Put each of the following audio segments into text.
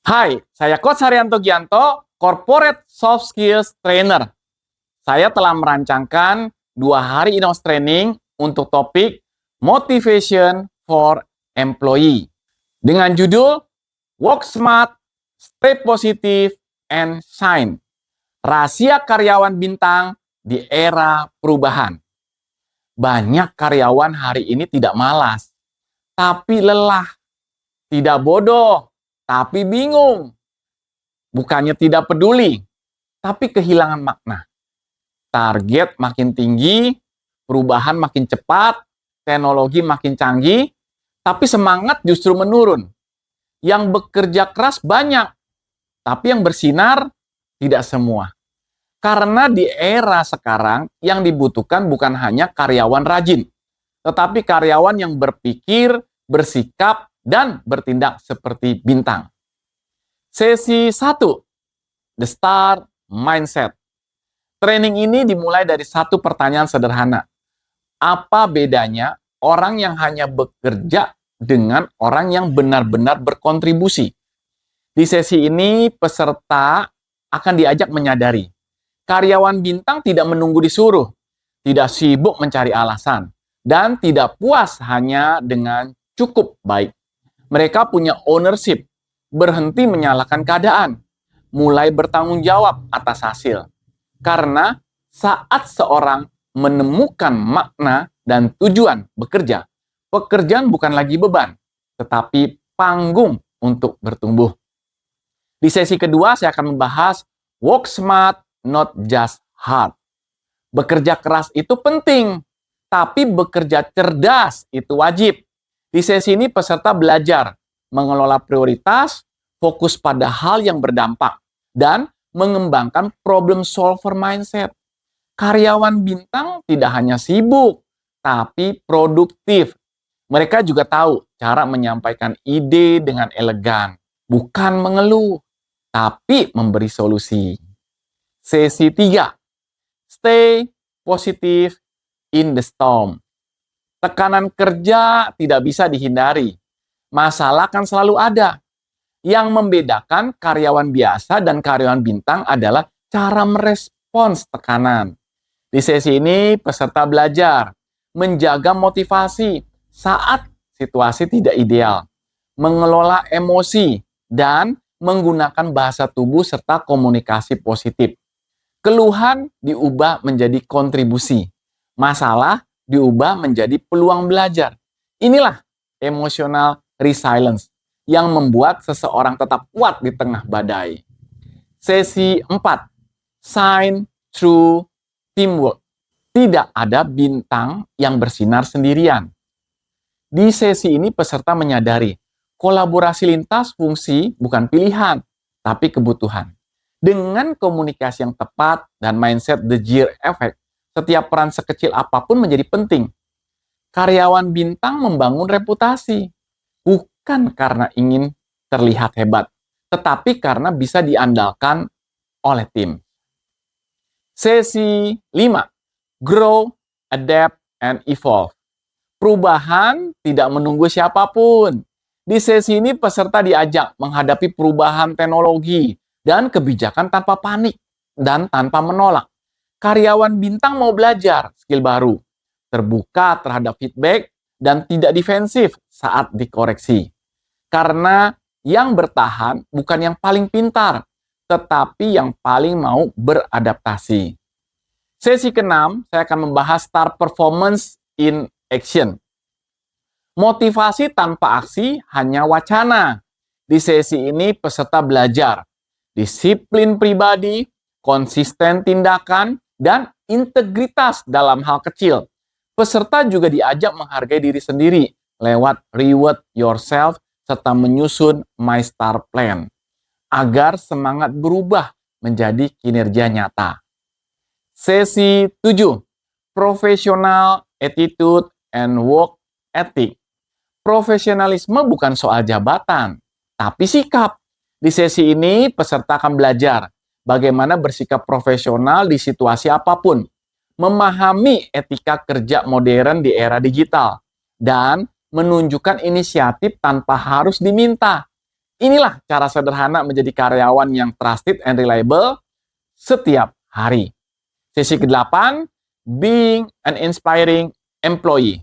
Hai, saya Coach Haryanto Gianto, Corporate Soft Skills Trainer. Saya telah merancangkan 2 hari in-house training untuk topik Motivation for Employee dengan judul Work Smart, Stay Positive, and Shine. Rahasia karyawan bintang di era perubahan. Banyak karyawan hari ini tidak malas, tapi lelah. Tidak bodoh, tapi bingung. Bukannya tidak peduli, tapi kehilangan makna. Target makin tinggi, perubahan makin cepat, teknologi makin canggih, tapi semangat justru menurun. Yang bekerja keras banyak, tapi yang bersinar tidak semua. Karena di era sekarang yang dibutuhkan bukan hanya karyawan rajin, tetapi karyawan yang berpikir, bersikap, dan bertindak seperti bintang. Sesi 1, The Star Mindset. Training ini dimulai dari satu pertanyaan sederhana. Apa bedanya orang yang hanya bekerja dengan orang yang benar-benar berkontribusi? Di sesi ini, peserta akan diajak menyadari, karyawan bintang tidak menunggu disuruh, tidak sibuk mencari alasan, dan tidak puas hanya dengan cukup baik. Mereka punya ownership, berhenti menyalahkan keadaan, mulai bertanggung jawab atas hasil. Karena saat seorang menemukan makna dan tujuan bekerja, pekerjaan bukan lagi beban, tetapi panggung untuk bertumbuh. Di sesi kedua, saya akan membahas work smart, not just hard. Bekerja keras itu penting, tapi bekerja cerdas itu wajib. Di sesi ini peserta belajar mengelola prioritas, fokus pada hal yang berdampak, dan mengembangkan problem solver mindset. Karyawan bintang tidak hanya sibuk, tapi produktif. Mereka juga tahu cara menyampaikan ide dengan elegan, bukan mengeluh, tapi memberi solusi. Sesi 3, Stay Positive in the Storm. Tekanan kerja tidak bisa dihindari. Masalah kan selalu ada. Yang membedakan karyawan biasa dan karyawan bintang adalah cara merespons tekanan. Di sesi ini, peserta belajar menjaga motivasi saat situasi tidak ideal, mengelola emosi, dan menggunakan bahasa tubuh serta komunikasi positif. Keluhan diubah menjadi kontribusi. Masalah diubah menjadi peluang belajar. Inilah emotional resilience yang membuat seseorang tetap kuat di tengah badai. Sesi 4, Shine through teamwork. Tidak ada bintang yang bersinar sendirian. Di sesi ini peserta menyadari kolaborasi lintas fungsi bukan pilihan, tapi kebutuhan. Dengan komunikasi yang tepat dan mindset the Gear Effect, setiap peran sekecil apapun menjadi penting. Karyawan bintang membangun reputasi, bukan karena ingin terlihat hebat, tetapi karena bisa diandalkan oleh tim. Sesi 5, Grow, Adapt, and Evolve. Perubahan tidak menunggu siapapun. Di sesi ini peserta diajak menghadapi perubahan teknologi dan kebijakan tanpa panik dan tanpa menolak. Karyawan bintang mau belajar skill baru, terbuka terhadap feedback, dan tidak defensif saat dikoreksi. Karena yang bertahan bukan yang paling pintar, tetapi yang paling mau beradaptasi. Sesi ke-6, saya akan membahas Star Performance in Action. Motivasi tanpa aksi hanya wacana. Di sesi ini peserta belajar disiplin pribadi, konsisten tindakan, dan integritas dalam hal kecil. Peserta juga diajak menghargai diri sendiri lewat reward yourself serta menyusun My Star Plan agar semangat berubah menjadi kinerja nyata. Sesi 7, Professional Attitude and Work Ethic. Profesionalisme bukan soal jabatan, tapi sikap. Di sesi ini, peserta akan belajar bagaimana bersikap profesional di situasi apapun, memahami etika kerja modern di era digital, dan menunjukkan inisiatif tanpa harus diminta. Inilah cara sederhana menjadi karyawan yang trusted and reliable setiap hari. Sesi ke-8, being an inspiring employee.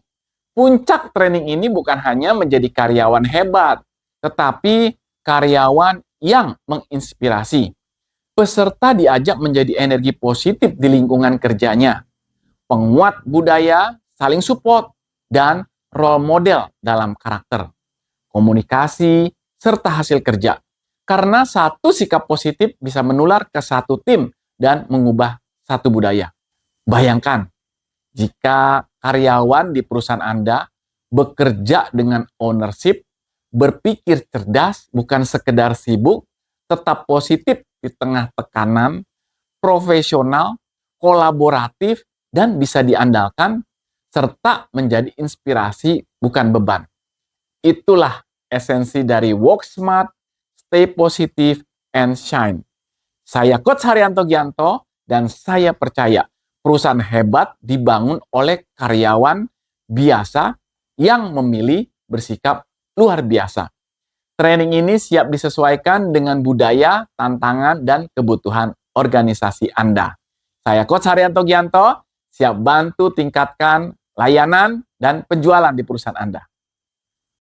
Puncak training ini bukan hanya menjadi karyawan hebat, tetapi karyawan yang menginspirasi. Peserta diajak menjadi energi positif di lingkungan kerjanya, penguat budaya, saling support, dan role model dalam karakter, komunikasi, serta hasil kerja. Karena satu sikap positif bisa menular ke satu tim dan mengubah satu budaya. Bayangkan, jika karyawan di perusahaan Anda bekerja dengan ownership, berpikir cerdas, bukan sekedar sibuk, tetap positif di tengah tekanan, profesional, kolaboratif, dan bisa diandalkan, serta menjadi inspirasi, bukan beban. Itulah esensi dari work smart, stay positive, and shine. Saya Coach Haryanto Gianto, dan saya percaya perusahaan hebat dibangun oleh karyawan biasa yang memilih bersikap luar biasa. Training ini siap disesuaikan dengan budaya, tantangan, dan kebutuhan organisasi Anda. Saya Coach Haryanto Gianto, siap bantu tingkatkan layanan dan penjualan di perusahaan Anda.